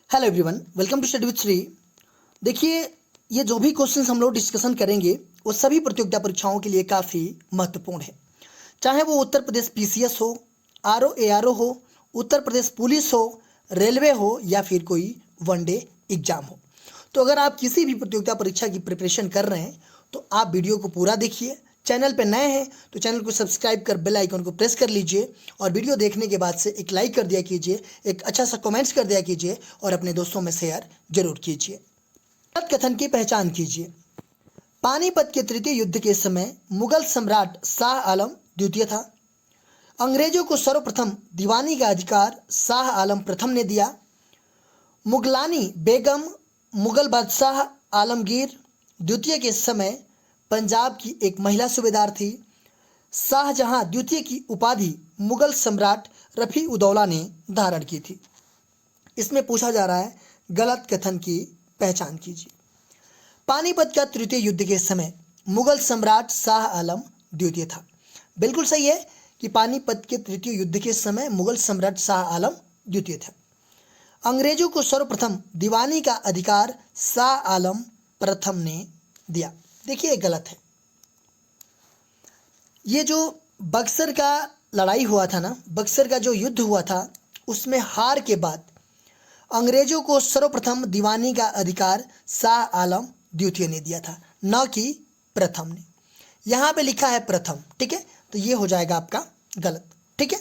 Hello everyone, welcome to study with Shri. देखिए, ये जो भी क्वेश्चंस हम लोग डिस्कशन करेंगे वो सभी प्रतियोगिता परीक्षाओं के लिए काफ़ी महत्वपूर्ण है। चाहे वो उत्तर प्रदेश पीसीएस हो, आरओ एआरओ हो, उत्तर प्रदेश पुलिस हो, रेलवे हो या फिर कोई वनडे एग्जाम हो। तो अगर आप किसी भी प्रतियोगिता परीक्षा की प्रिपरेशन कर रहे हैं तो आप वीडियो को पूरा देखिए। चैनल पर नए हैं तो चैनल को सब्सक्राइब कर बेल आइकन को प्रेस कर लीजिए और वीडियो देखने के बाद से एक लाइक कर दिया कीजिए, एक अच्छा सा कमेंट्स कर दिया कीजिए और अपने दोस्तों में शेयर जरूर कीजिए। गलत कथन की पहचान कीजिए। पानीपत के तृतीय युद्ध के समय मुगल सम्राट शाह आलम द्वितीय था। अंग्रेजों को सर्वप्रथम दीवानी का अधिकार शाह आलम प्रथम ने दिया। मुगलानी बेगम मुगल बादशाह आलमगीर द्वितीय के समय पंजाब की एक महिला सूबेदार थी। शाहजहां द्वितीय की उपाधि मुगल सम्राट रफ़ी उदौला ने धारण की थी। इसमें पूछा जा रहा है गलत कथन की पहचान कीजिए। पानीपत का तृतीय युद्ध के समय मुगल सम्राट शाह आलम द्वितीय था। बिल्कुल सही है कि पानीपत के तृतीय युद्ध के समय मुगल सम्राट शाह आलम द्वितीय था। अंग्रेजों को सर्वप्रथम दीवानी का अधिकार शाह आलम प्रथम ने दिया। देखिए, ये गलत है। ये जो बक्सर का लड़ाई हुआ था ना, बक्सर का जो युद्ध हुआ था, उसमें हार के बाद अंग्रेजों को सर्वप्रथम दीवानी का अधिकार शाह आलम द्वितीय ने दिया था, न कि प्रथम ने। यहाँ पे लिखा है प्रथम, ठीक है, तो ये हो जाएगा आपका गलत। ठीक है,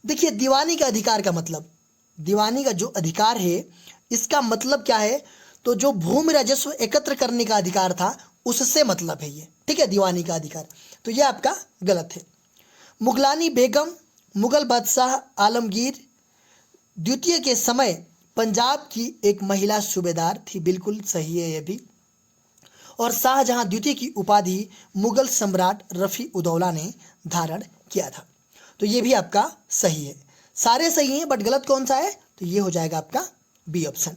देखिए, दीवानी का अधिकार का मतलब, दीवानी का जो अधिकार है इसका मतलब क्या है, तो जो भूमि राजस्व एकत्र करने का अधिकार था उससे मतलब है ये। ठीक है, दीवानी का अधिकार, तो ये आपका गलत है। मुगलानी बेगम मुगल बादशाह आलमगीर द्वितीय के समय पंजाब की एक महिला सूबेदार थी। बिल्कुल सही है ये भी। और शाहजहां द्वितीय की उपाधि मुगल सम्राट रफ़ी उदौला ने धारण किया था। तो ये भी आपका सही है। सारे सही हैं, बट गलत कौन सा है, तो ये हो जाएगा आपका बी ऑप्शन।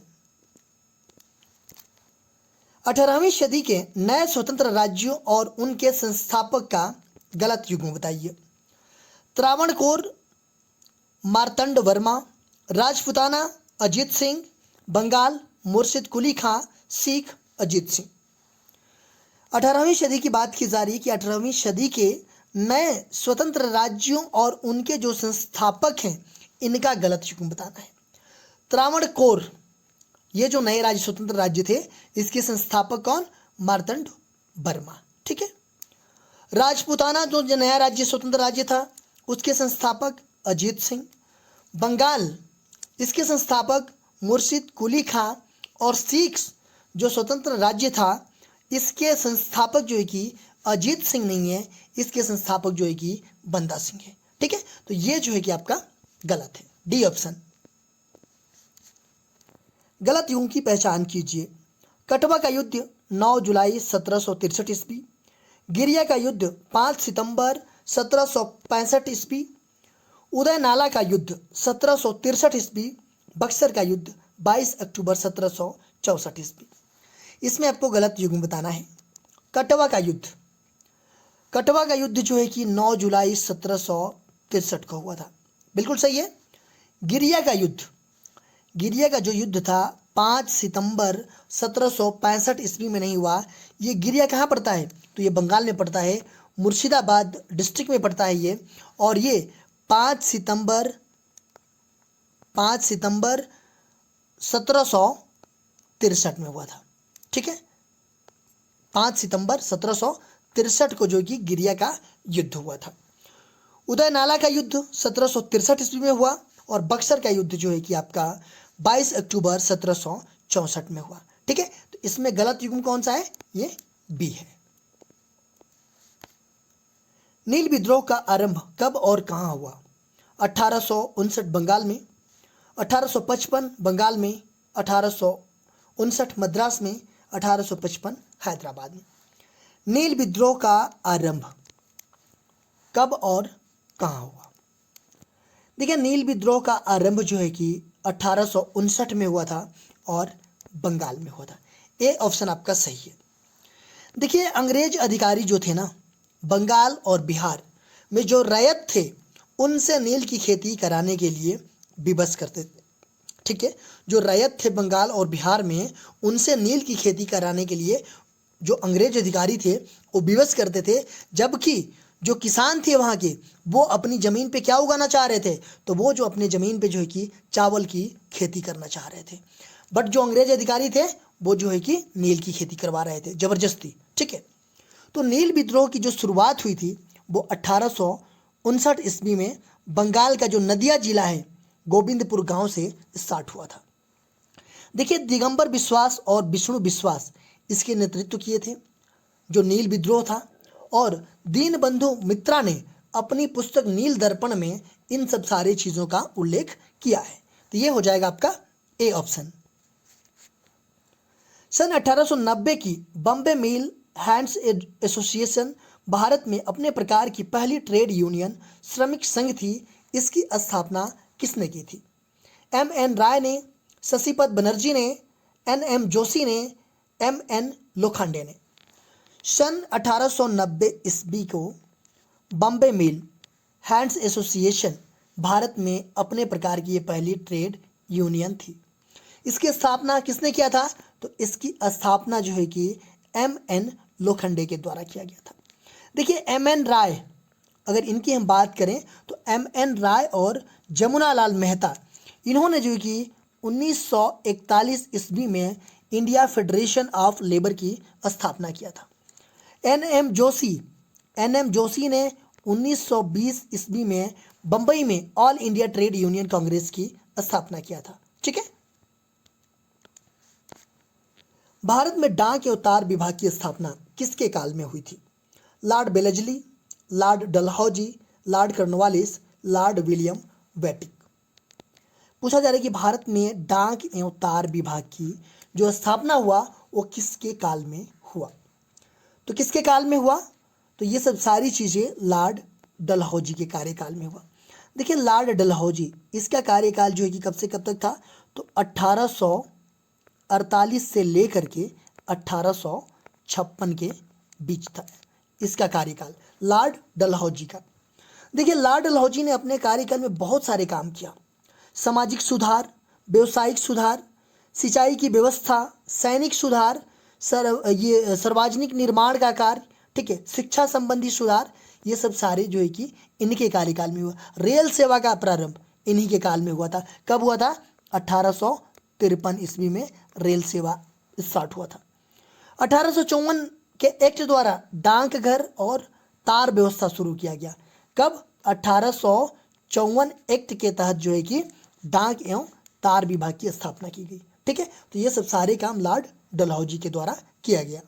18वीं सदी के नए स्वतंत्र राज्यों और उनके संस्थापक का गलत युग्म बताइए। त्रावणकोर मार्तंड वर्मा, राजपूताना अजीत सिंह, बंगाल मुर्शिद कुली खां, सिख अजीत सिंह। 18वीं सदी की बात की जा रही है कि 18वीं सदी के नए स्वतंत्र राज्यों और उनके जो संस्थापक हैं इनका गलत युग्म बताना है। त्रावणकोर, ये जो नए राज्य स्वतंत्र राज्य थे, इसके संस्थापक कौन, मार्तंड वर्मा। ठीक है। राजपूताना जो नया राज्य स्वतंत्र राज्य था उसके संस्थापक अजीत सिंह। बंगाल, इसके संस्थापक मुर्शिद कुली खां। और सिख जो स्वतंत्र राज्य था इसके संस्थापक जो है कि अजीत सिंह नहीं है, इसके संस्थापक जो है कि बंदा सिंह है। ठीक है, तो ये जो है कि आपका गलत है, डी ऑप्शन। गलत युग्म की पहचान कीजिए। कटवा का युद्ध 9 जुलाई 1763 ईस्वी, गिरिया का युद्ध 5 सितंबर 1765 ईस्वी, उदय नाला का युद्ध 1763 ईस्वी, बक्सर का युद्ध 22 अक्टूबर 1764 ईस्वी। इसमें आपको गलत युग्म बताना है। कटवा का युद्ध, कटवा का युद्ध जो है कि 9 जुलाई 1763 को हुआ था। बिल्कुल सही है। गिरिया का युद्ध, गिरिया का जो युद्ध था 5 सितंबर 1765 ईस्वी में नहीं हुआ। ये गिरिया कहाँ पड़ता है, तो ये बंगाल में पड़ता है, मुर्शिदाबाद डिस्ट्रिक्ट में पड़ता है ये। और ये 5 सितंबर 1763 में हुआ था। ठीक है, 5 सितंबर 1763 को जो कि गिरिया का युद्ध हुआ था। उदय नाला का युद्ध 1763 ईस्वी में हुआ और बक्सर का युद्ध जो है कि आपका 22 अक्टूबर 1764 में हुआ। ठीक है, तो इसमें गलत युग्म कौन सा है, ये बी है। नील विद्रोह का आरंभ कब और कहाँ हुआ। 1859 बंगाल में, 1855 बंगाल में, 1859 मद्रास में, 1855 हैदराबाद में। नील विद्रोह का आरंभ कब और कहाँ हुआ। देखिए, नील विद्रोह का आरंभ जो है कि 1859 में हुआ था और बंगाल में हुआ था। ए ऑप्शन आपका सही है। देखिए, अंग्रेज अधिकारी जो थे ना, बंगाल और बिहार में जो रैयत थे उनसे नील की खेती कराने के लिए विवश करते थे। ठीक है, जो रैयत थे बंगाल और बिहार में, उनसे नील की खेती कराने के लिए जो अंग्रेज अधिकारी थे वो विवश करते थे, जबकि जो किसान थे वहाँ के, वो अपनी ज़मीन पे क्या उगाना चाह रहे थे, तो वो जो अपने ज़मीन पे जो है कि चावल की खेती करना चाह रहे थे। बट जो अंग्रेज अधिकारी थे वो जो है कि नील की खेती करवा रहे थे ज़बरदस्ती। ठीक है, तो नील विद्रोह की जो शुरुआत हुई थी वो 1859 ईस्वी में बंगाल का जो नदिया जिला है गोविंदपुर गांव से स्टार्ट हुआ था। देखिए, दिगंबर विश्वास और विष्णु विश्वास इसके नेतृत्व किए थे जो नील विद्रोह था, और दीनबंधु मित्रा ने अपनी पुस्तक नील दर्पण में इन सब सारी चीज़ों का उल्लेख किया है। तो ये हो जाएगा आपका ए ऑप्शन। सन 1890 की बॉम्बे मिल हैंड्स एसोसिएशन भारत में अपने प्रकार की पहली ट्रेड यूनियन श्रमिक संघ थी। इसकी स्थापना किसने की थी? एम.एन. राय ने, शशिपद बनर्जी ने, एन.एम. जोशी ने, एम.एन. लोखंडे ने। सन 1890 ईस्वी को बॉम्बे मिल हैंड्स एसोसिएशन भारत में अपने प्रकार की ये पहली ट्रेड यूनियन थी। इसकी स्थापना किसने किया था? तो इसकी स्थापना जो है कि एम.एन. लोखंडे के द्वारा किया गया था। देखिए, एम.एन. राय, अगर इनकी हम बात करें तो एम.एन. राय और जमुनालाल मेहता, इन्होंने जो है कि 1941 ईस्वी में इंडिया फेडरेशन ऑफ लेबर की स्थापना किया था। एन.एम. जोशी ने 1920 ईस्वी में बंबई में all India trade union Congress की स्थापना किया था। ठीक है, भारत में डाक एवं तार विभाग की स्थापना किसके काल में हुई थी? Lord Wellesley, Lord Dalhousie, Lord Cornwallis, Lord William Bentinck. पूछा जा रहा है कि भारत में डाक एवं तार विभाग की जो स्थापना हुआ वो किसके काल में हुआ? तो किसके काल में हुआ? तो ये सब सारी चीज़ें लॉर्ड डलहौजी के कार्यकाल में हुआ। देखिए, लॉर्ड डलहौजी, इसका कार्यकाल जो है कि कब से कब तक था? तो 1848 से लेकर के 1856 के बीच था इसका कार्यकाल, लॉर्ड डलहौजी का। देखिए, लॉर्ड डलहौजी ने अपने कार्यकाल में बहुत सारे काम किया। सामाजिक सुधार, व्यवसायिक सुधार, सिंचाई की व्यवस्था, सैनिक सुधार, सार्वजनिक निर्माण का कार्य, ठीक है, शिक्षा संबंधी सुधार, ये सब सारे जो है कि इनके कार्यकाल में हुआ। रेल सेवा का प्रारंभ इन्हीं के काल में हुआ था। कब हुआ था? 1853 ईस्वी में रेल सेवा स्टार्ट हुआ था। 1854 के एक्ट द्वारा डाकघर और तार व्यवस्था शुरू किया गया। कब? 1854 एक्ट के तहत जो है कि डाक एवं तार विभाग की स्थापना की गई। ठीक है, तो ये सब सारे काम लॉर्ड डलहौजी के द्वारा किया गया।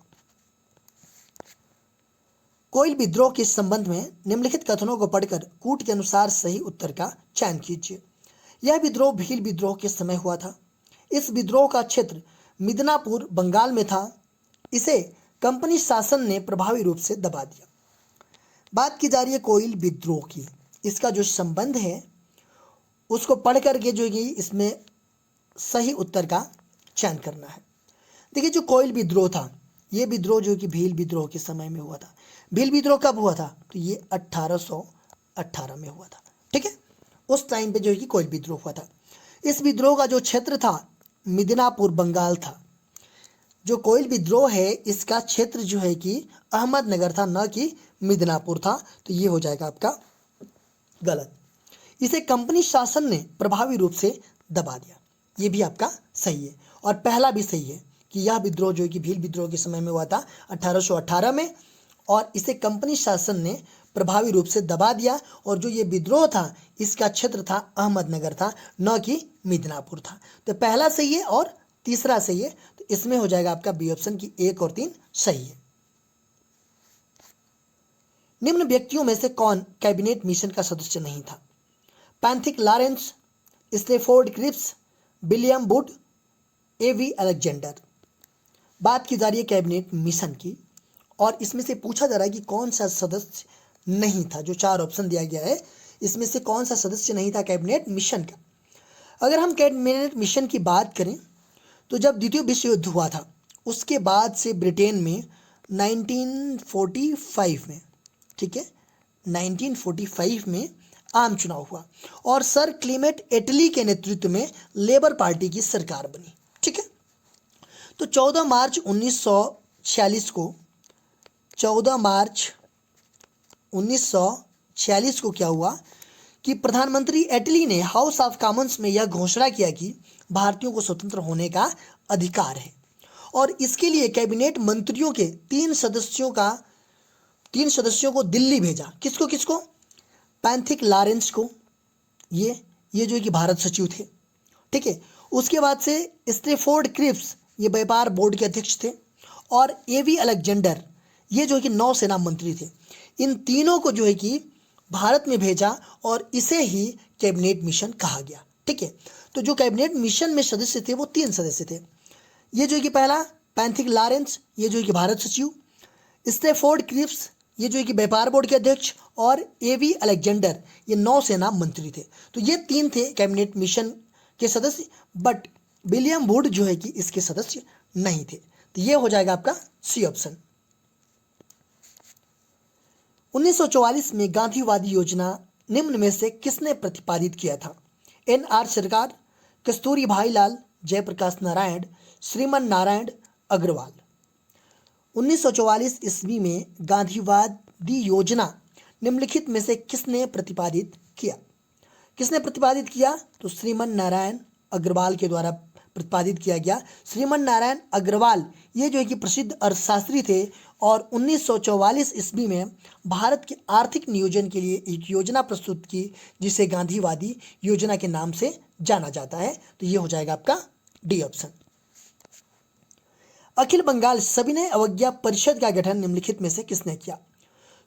कोयल विद्रोह के संबंध में निम्नलिखित कथनों को पढ़कर कूट के अनुसार सही उत्तर का चयन कीजिए। यह विद्रोह भील विद्रोह के समय हुआ था। इस विद्रोह का क्षेत्र मिदनापुर बंगाल में था। इसे कंपनी शासन ने प्रभावी रूप से दबा दिया। बात की जा रही है कोयल विद्रोह की, इसका जो संबंध है उसको पढ़ करके जो कि इसमें सही उत्तर का चयन करना है। देखिए, जो कोयल विद्रोह था, ये विद्रोह जो कि भील विद्रोह के समय में हुआ था। भील विद्रोह कब हुआ था? तो ये 1818 में हुआ था। ठीक है, उस टाइम पे जो है कि कोयल विद्रोह हुआ था। इस विद्रोह का जो क्षेत्र था मिदनापुर बंगाल था। जो कोयल विद्रोह है इसका क्षेत्र जो है कि अहमदनगर था, न कि मिदनापुर था। तो ये हो जाएगा आपका गलत। इसे कंपनी शासन ने प्रभावी रूप से दबा दिया, ये भी आपका सही है। और पहला भी सही है कि यह विद्रोह जो है कि भील विद्रोह के समय में हुआ था 1818 में, और इसे कंपनी शासन ने प्रभावी रूप से दबा दिया। और जो ये विद्रोह था इसका क्षेत्र था अहमदनगर था, न कि मिदनापुर था। तो पहला सही है और तीसरा सही है। तो इसमें हो जाएगा आपका बी ऑप्शन की 1 और 3 सही है। निम्न व्यक्तियों में से कौन कैबिनेट मिशन का सदस्य नहीं था? Pethick Lawrence, Stafford Cripps, William Wood, A V. Alexander. बात की जा रही है कैबिनेट मिशन की, और इसमें से पूछा जा रहा है कि कौन सा सदस्य नहीं था। जो 4 ऑप्शन दिया गया है इसमें से कौन सा सदस्य नहीं था कैबिनेट मिशन का? अगर हम कैबिनेट मिशन की बात करें तो जब द्वितीय विश्व युद्ध हुआ था उसके बाद से ब्रिटेन में 1945 में, ठीक है, 1945 में आम चुनाव हुआ और सर क्लीमेट एटली के नेतृत्व में लेबर पार्टी की सरकार बनी। ठीक है, तो 14 मार्च 1946 को 14 मार्च 1946 को क्या हुआ कि प्रधानमंत्री एटली ने हाउस ऑफ कॉमन्स में यह घोषणा किया कि भारतीयों को स्वतंत्र होने का अधिकार है और इसके लिए कैबिनेट मंत्रियों के 3 सदस्यों को दिल्ली भेजा। किसको किसको? पैंथिक लॉरेंस को, ये जो कि भारत सचिव थे। ठीक है, उसके बाद से स्टेफोर्ड क्रिप्स, ये व्यापार बोर्ड के अध्यक्ष थे, और एवी अलेक्जेंडर, ये जो कि नौसेना मंत्री थे। इन तीनों को जो है कि भारत में भेजा और इसे ही कैबिनेट मिशन कहा गया। ठीक है, तो जो कैबिनेट मिशन में सदस्य थे वो 3 सदस्य थे। ये जो है कि पहला पैंथिक लॉरेंस, ये जो है कि भारत सचिव, स्टेफोर्ड क्रिप्स, ये जो है कि व्यापार बोर्ड के अध्यक्ष, और एवी अलेक्जेंडर, ये नौसेना मंत्री थे। तो ये 3 थे कैबिनेट मिशन के सदस्य, बट विलियम वुड जो है कि इसके सदस्य नहीं थे। तो ये हो जाएगा आपका सी ऑप्शन। 1944 में गांधीवादी योजना निम्न में से किसने प्रतिपादित किया था? NR सरकार, कस्तूरी भाई लाल, जयप्रकाश नारायण, श्रीमन नारायण अग्रवाल। 1944 ईस्वी में गांधीवादी योजना निम्नलिखित में से किसने प्रतिपादित किया? किसने प्रतिपादित किया? तो श्रीमन नारायण अग्रवाल के द्वारा प्रतिपादित किया गया। श्रीमन नारायण अग्रवाल ये जो है कि प्रसिद्ध अर्थशास्त्री थे और 1944 ईस्वी में भारत के आर्थिक नियोजन के लिए एक योजना प्रस्तुत की जिसे गांधीवादी योजना के नाम से जाना जाता है। तो ये हो जाएगा आपका डी ऑप्शन। अखिल बंगाल सविनय अवज्ञा परिषद का गठन निम्नलिखित में से किसने किया?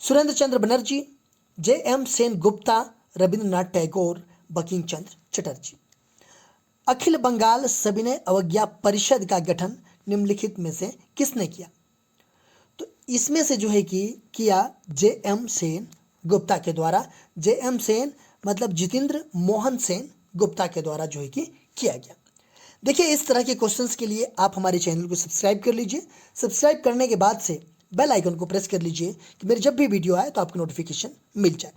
सुरेंद्र चंद्र बनर्जी, JM सेन गुप्ता, रविंद्रनाथ टैगोर, बंकिम चंद्र चटर्जी। अखिल बंगाल सविनय अवज्ञा परिषद का गठन निम्नलिखित में से किसने किया? तो इसमें से जो है कि किया JM सेन गुप्ता के द्वारा। JM सेन मतलब जितेंद्र मोहन सेन गुप्ता के द्वारा जो है कि किया गया। देखिए, इस तरह के क्वेश्चंस के लिए आप हमारे चैनल को सब्सक्राइब कर लीजिए। सब्सक्राइब करने के बाद से बेल आइकन को प्रेस कर लीजिए कि मेरे जब भी वीडियो आए तो आपको नोटिफिकेशन मिल जाए।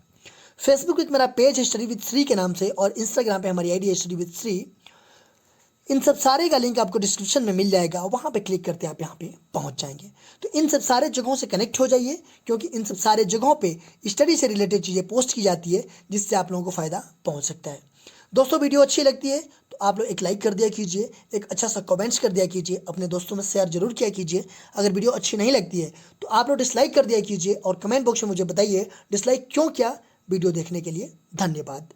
फेसबुक एक मेरा पेज है स्टडी विद श्री के नाम से, और इंस्टाग्राम पे हमारी आईडी है स्टडी विद श्री। इन सब सारे का लिंक आपको डिस्क्रिप्शन में मिल जाएगा, वहाँ पे क्लिक करते आप यहाँ पे पहुँच जाएंगे। तो इन सब सारे जगहों से कनेक्ट हो जाइए, क्योंकि इन सब सारे जगहों पे स्टडी से रिलेटेड चीज़ें पोस्ट की जाती है जिससे आप लोगों को फ़ायदा पहुँच सकता है। दोस्तों, वीडियो अच्छी लगती है तो आप लोग एक लाइक कर दिया कीजिए, एक अच्छा सा कमेंट्स कर दिया कीजिए, अपने दोस्तों में शेयर जरूर किया कीजिए। अगर वीडियो अच्छी नहीं लगती है तो आप लोग डिसलाइक कर दिया कीजिए और कमेंट बॉक्स में मुझे बताइए डिसलाइक क्यों किया। वीडियो देखने के लिए धन्यवाद।